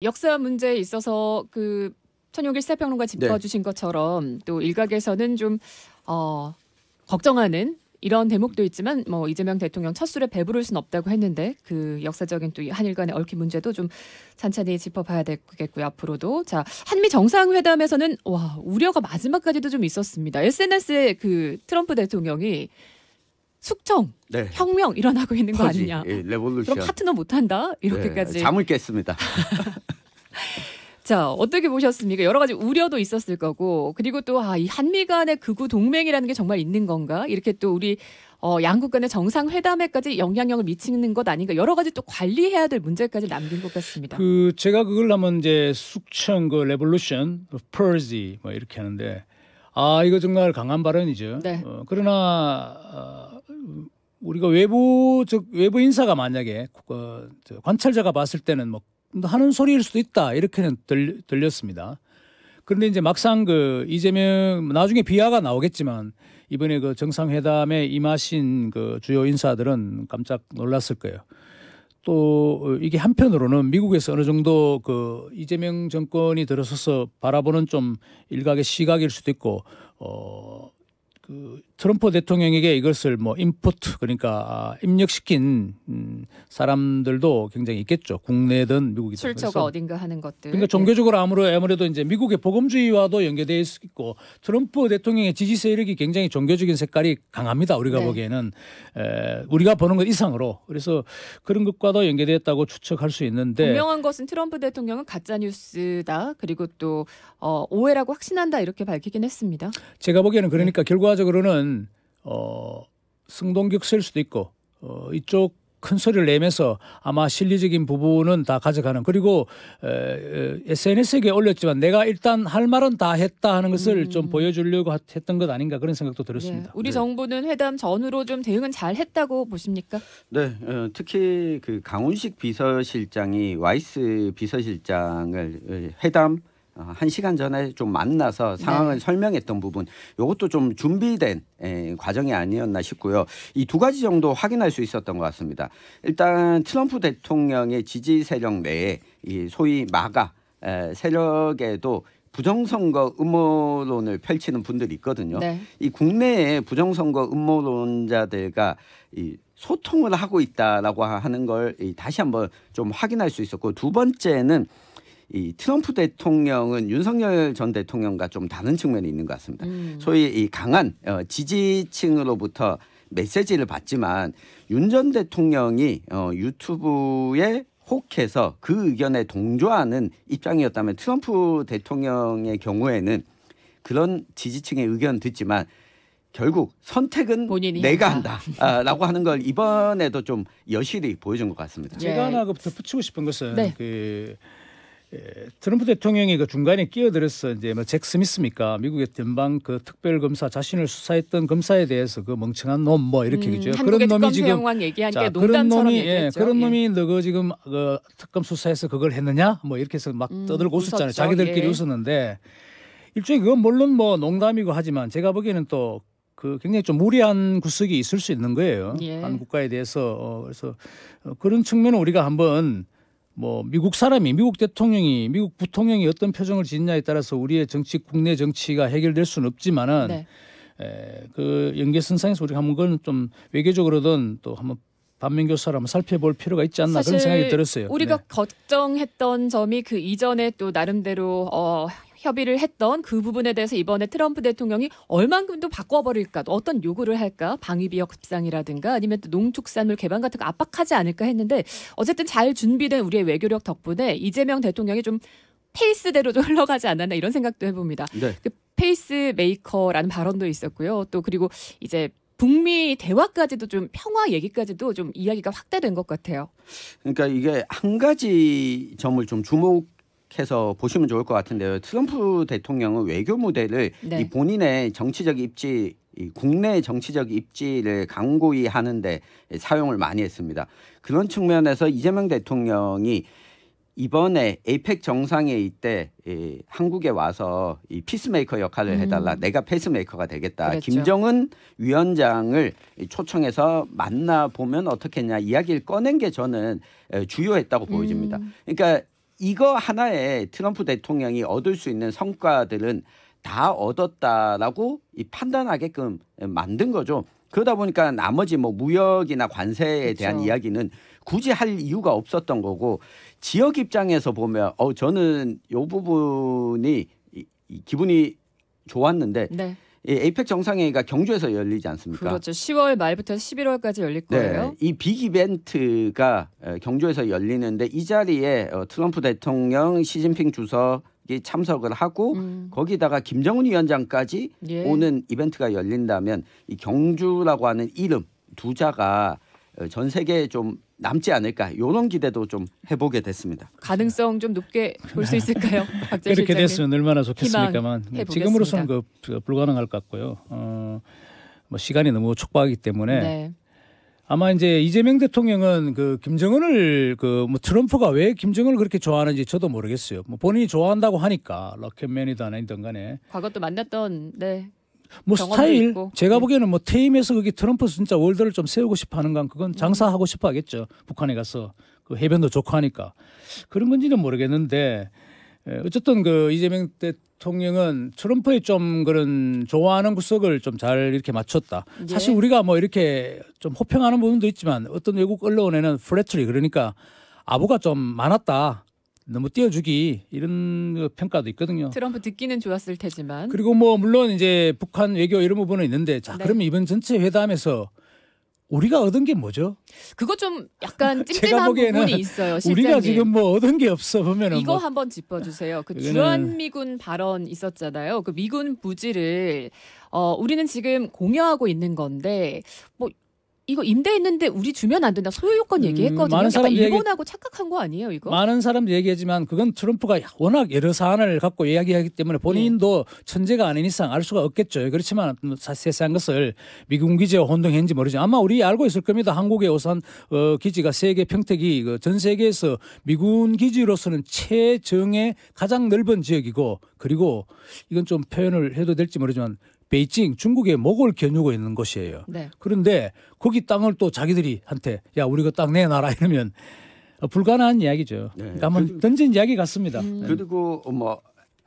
역사 문제에 있어서 그 천용길 시사평론가 짚어주신 것처럼 또 일각에서는 좀 걱정하는 이런 대목도 있지만 뭐 이재명 대통령 첫 술에 배부를 순 없다고 했는데 그 역사적인 또 한일 간의 얽힌 문제도 좀 찬찬히 짚어봐야 되겠고요. 앞으로도 자 한미 정상회담에서는 우려가 마지막까지도 좀 있었습니다. SNS에 그 트럼프 대통령이 숙청, 혁명 일어나고 있는 거 아니냐. 레볼루션. 그럼 파트너 못한다 이렇게까지. 잠을 깼습니다. 자 어떻게 보셨습니까? 여러 가지 우려도 있었을 거고 그리고 또 이 한미 간의 극우 동맹이라는 게 정말 있는 건가? 이렇게 또 우리 양국 간의 정상회담에까지 영향력을 미치는 것 아닌가? 여러 가지 또 관리해야 될 문제까지 남긴 것 같습니다. 제가 그걸 하면 이제 숙청, 레볼루션, 퍼지 뭐 이렇게 하는데 이거 정말 강한 발언이죠. 네. 그러나 우리가 외부 인사가 만약에 관찰자가 봤을 때는 뭐 하는 소리일 수도 있다 이렇게는 들렸습니다. 그런데 이제 막상 이재명 나중에 비하가 나오겠지만 이번에 그 정상회담에 임하신 그 주요 인사들은 깜짝 놀랐을 거예요. 또 이게 한편으로는 미국에서 어느 정도 그 이재명 정권이 들어서서 바라보는 좀 일각의 시각일 수도 있고 그 트럼프 대통령에게 이것을 뭐 인푸트 그러니까 입력시킨 사람들도 굉장히 있겠죠. 국내든 미국이든. 출처가 어딘가 하는 것들. 그러니까 종교적으로 아무래도 이제 미국의 복음주의와도 연계되어 있고 트럼프 대통령의 지지 세력이 굉장히 종교적인 색깔이 강합니다. 우리가 보기에는 우리가 보는 것 이상으로. 그래서 그런 것과도 연계되었다고 추측할 수 있는데 분명한 것은 트럼프 대통령은 가짜 뉴스다. 그리고 또 오해라고 확신한다 이렇게 밝히긴 했습니다. 제가 보기에는 그러니까 결과적으로는 승동격세일 수도 있고 이쪽 큰 소리를 내면서 아마 실리적인 부분은 다 가져가는 그리고 SNS에 올렸지만 내가 일단 할 말은 다 했다 하는 것을 좀 보여주려고 했던 것 아닌가 그런 생각도 들었습니다. 우리 정부는 회담 전후로 좀 대응은 잘 했다고 보십니까? 네, 특히 그 강훈식 비서실장이 와이스 비서실장을 회담 1시간 전에 좀 만나서 상황을 설명했던 부분 이것도 좀 준비된 과정이 아니었나 싶고요. 이 두 가지 정도 확인할 수 있었던 것 같습니다. 일단 트럼프 대통령의 지지 세력 내에 이 소위 마가 세력에도 부정선거 음모론을 펼치는 분들이 있거든요. 이 국내의 부정선거 음모론자들과 이 소통을 하고 있다라고 하는 걸 다시 한번 좀 확인할 수 있었고 두 번째는 이 트럼프 대통령은 윤석열 전 대통령과 좀 다른 측면이 있는 것 같습니다. 소위 이 강한 지지층으로부터 메시지를 받지만 윤 전 대통령이 유튜브에 혹해서 그 의견에 동조하는 입장이었다면 트럼프 대통령의 경우에는 그런 지지층의 의견 듣지만 결국 선택은 내가 한다라고 하는 걸 이번에도 좀 여실히 보여준 것 같습니다. 제가 하나 덧붙이고 싶은 것은 트럼프 대통령이 그 중간에 끼어들어서 이제 뭐 잭 스미스입니까? 미국의 연방 그 특별 검사 자신을 수사했던 검사에 대해서 그 멍청한 놈 뭐 이렇게 그죠? 그런 놈이 지금 그런 놈이 너가 지금 그 특검 수사해서 그걸 했느냐? 뭐 이렇게 해서 막 떠들고 웃었잖아요. 자기들끼리 웃었는데 일종의 그건 물론 뭐 농담이고 하지만 제가 보기에는 또 그 굉장히 좀 무리한 구석이 있을 수 있는 거예요. 한 국가에 대해서 그래서 그런 측면은 우리가 한번 뭐 미국 대통령이 미국 부통령이 어떤 표정을 짓냐에 따라서 우리의 국내 정치가 해결될 수는 없지만은 그 연계선상에서 우리가 한번 좀 외교적으로든 또 한번 반면교사를 한번 살펴볼 필요가 있지 않나 그런 생각이 들었어요. 우리가 걱정했던 점이 그 이전에 또 나름대로 협의를 했던 그 부분에 대해서 이번에 트럼프 대통령이 얼만큼 또 바꿔버릴까 또 어떤 요구를 할까 방위비역 협상이라든가 아니면 또 농축산물 개방 같은 거 압박하지 않을까 했는데 어쨌든 잘 준비된 우리의 외교력 덕분에 이재명 대통령이 좀 페이스대로 좀 흘러가지 않았나 이런 생각도 해봅니다. 그 페이스 메이커라는 발언도 있었고요. 또 그리고 이제 북미 대화까지도 좀 평화 얘기까지도 좀 이야기가 확대된 것 같아요. 그러니까 이게 한 가지 점을 좀 주목해서 보시면 좋을 것 같은데요. 트럼프 대통령은 외교 무대를 이 본인의 정치적 입지, 이 국내 정치적 입지를 강고히 하는데 사용을 많이 했습니다. 그런 측면에서 이재명 대통령이 이번에 에이펙 정상회의 때 한국에 와서 이 피스메이커 역할을 해달라. 내가 페이스메이커가 되겠다. 김정은 위원장을 초청해서 만나보면 어떻겠냐 이야기를 꺼낸 게 저는 주요했다고 보여집니다. 그러니까 이거 하나에 트럼프 대통령이 얻을 수 있는 성과들은 다 얻었다라고 판단하게끔 만든 거죠. 그러다 보니까 나머지 뭐 무역이나 관세에 대한 그렇죠. 이야기는 굳이 할 이유가 없었던 거고, 지역 입장에서 보면 저는 이 부분이 기분이 좋았는데, 네. 이 에이펙 정상회의가 경주에서 열리지 않습니까? 그렇죠. 10월 말부터 11월까지 열릴 거예요. 네, 이 빅 이벤트가 경주에서 열리는데 이 자리에 트럼프 대통령, 시진핑 주석이 참석을 하고 거기다가 김정은 위원장까지 예. 오는 이벤트가 열린다면 이 경주라고 하는 이름 두 자가 전 세계에 좀 남지 않을까, 이런 기대도 좀 해보게 됐습니다. 가능성 좀 높게 볼 수 있을까요? 박재일 그렇게 실장님. 됐으면 얼마나 좋겠습니까만 희망해보겠습니다. 지금으로서는 불가능할 것 같고요. 뭐 시간이 너무 촉박하기 때문에 네. 아마 이제 이재명 대통령은 그 김정은을 뭐 트럼프가 왜 김정은을 그렇게 좋아하는지 저도 모르겠어요. 뭐 본인이 좋아한다고 하니까 럭켓맨이든 아니든 간에 과거 또 만났던 네. 뭐 경험도 스타일 있고. 제가 보기에는 뭐 퇴임해서 그게 트럼프 진짜 월드를 좀 세우고 싶어 하는 건 그건 장사하고 싶어 하겠죠. 북한에 가서 그 해변도 좋고 하니까 그런 건지는 모르겠는데 어쨌든 그 이재명 대통령은 트럼프의 좀 그런 좋아하는 구석을 좀 잘 이렇게 맞췄다. 예. 사실 우리가 뭐 이렇게 좀 호평하는 부분도 있지만 어떤 외국 언론에는 플래트리, 그러니까 아부가 좀 많았다. 너무 띄워주기, 이런 평가도 있거든요. 트럼프 듣기는 좋았을 테지만 그리고 뭐 물론 이제 북한 외교 이런 부분은 있는데, 자 네. 그러면 이번 전체 회담에서 우리가 얻은 게 뭐죠? 그거 좀 약간 제가 찜찜한 보기에는 부분이 있어요. 실장님. 우리가 지금 뭐 얻은 게 없어 보면은 이거 뭐 한번 짚어주세요. 그 이거는- 주한미군 발언 있었잖아요. 그 미군 부지를 우리는 지금 공여하고 있는 건데 뭐 이거 임대했는데 우리 주면 안 된다. 소유 요건 얘기했거든요. 많은 약간 사람들이 일본하고 착각한 거 아니에요, 이거? 많은 사람들이 얘기하지만 그건 트럼프가 워낙 여러 사안을 갖고 이야기하기 때문에 본인도 천재가 아닌 이상 알 수가 없겠죠. 그렇지만 세세한 것을 미군 기지와 혼동했는지 모르지만 아마 우리 알고 있을 겁니다. 한국의 오산 기지가 세계 평택이 전 세계에서 미군 기지로서는 최정예 가장 넓은 지역이고, 그리고 이건 좀 표현을 해도 될지 모르지만 베이징, 중국의 목을 겨누고 있는 곳이에요. 네. 그런데 거기 땅을 또 자기들이 한테 야 우리 그 땅 내놔라 이러면 불가능한 이야기죠. 네. 그러니까 한번 던진 이야기 같습니다. 그리고 뭐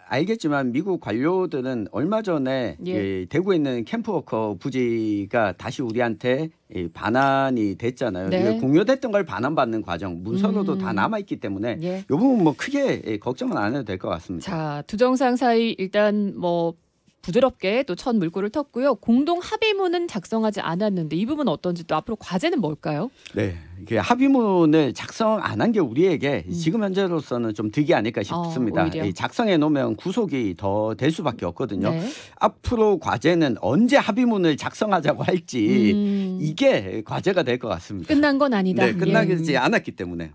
알겠지만 미국 관료들은 얼마 전에 예. 이 대구에 있는 캠프워커 부지가 다시 우리한테 반환이 됐잖아요. 네. 이거 공유됐던 걸 반환받는 과정, 문서로도 다 남아있기 때문에 예. 이 부분 뭐 크게 걱정은 안 해도 될 것 같습니다. 자, 두 정상 사이 일단 뭐 부드럽게 또 첫 물꼬를 텄고요. 공동 합의문은 작성하지 않았는데 이 부분 어떤지, 또 앞으로 과제는 뭘까요? 네, 이게 합의문을 작성 안 한 게 우리에게 지금 현재로서는 좀 득이 아닐까 싶습니다. 오히려. 이 작성해 놓으면 구속이 더 될 수밖에 없거든요. 네. 앞으로 과제는 언제 합의문을 작성하자고 할지 이게 과제가 될 것 같습니다. 끝난 건 아니다. 네, 끝나지 않았기 때문에.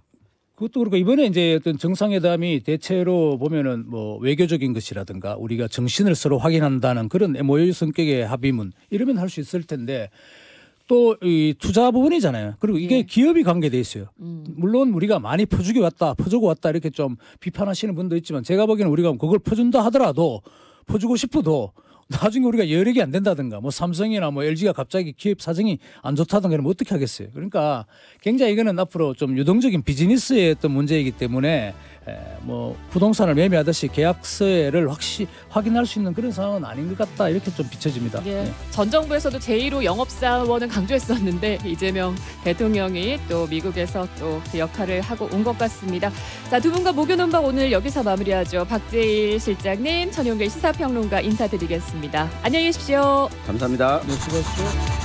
그것도 그렇고 이번에 이제 어떤 정상회담이 대체로 보면은 뭐 외교적인 것이라든가 우리가 정신을 서로 확인한다는 그런 MOU 성격의 합의문 이러면 할 수 있을 텐데, 또 이 투자 부분이잖아요. 그리고 이게 예. 기업이 관계돼 있어요. 물론 우리가 많이 퍼주고 왔다 이렇게 좀 비판하시는 분도 있지만 제가 보기에는 우리가 그걸 퍼준다 하더라도, 퍼주고 싶어도 나중에 우리가 여력이 안 된다든가 뭐 삼성이나 뭐 LG가 갑자기 기업 사정이 안 좋다든가 이러면 어떻게 하겠어요. 그러니까 굉장히 이거는 앞으로 좀 유동적인 비즈니스의 어떤 문제이기 때문에 뭐 부동산을 매매하듯이 계약서를 확인할 수 있는 그런 상황은 아닌 것 같다, 이렇게 좀 비춰집니다. 예. 네. 전 정부에서도 제1호 영업사원은 강조했었는데 이재명 대통령이 또 미국에서 또 그 역할을 하고 온 것 같습니다. 자, 두 분과 목요 논박 오늘 여기서 마무리하죠. 박재일 실장님, 천용길 시사평론가 인사드리겠습니다. 안녕히 계십시오. 감사합니다. 네, 수고하십시오.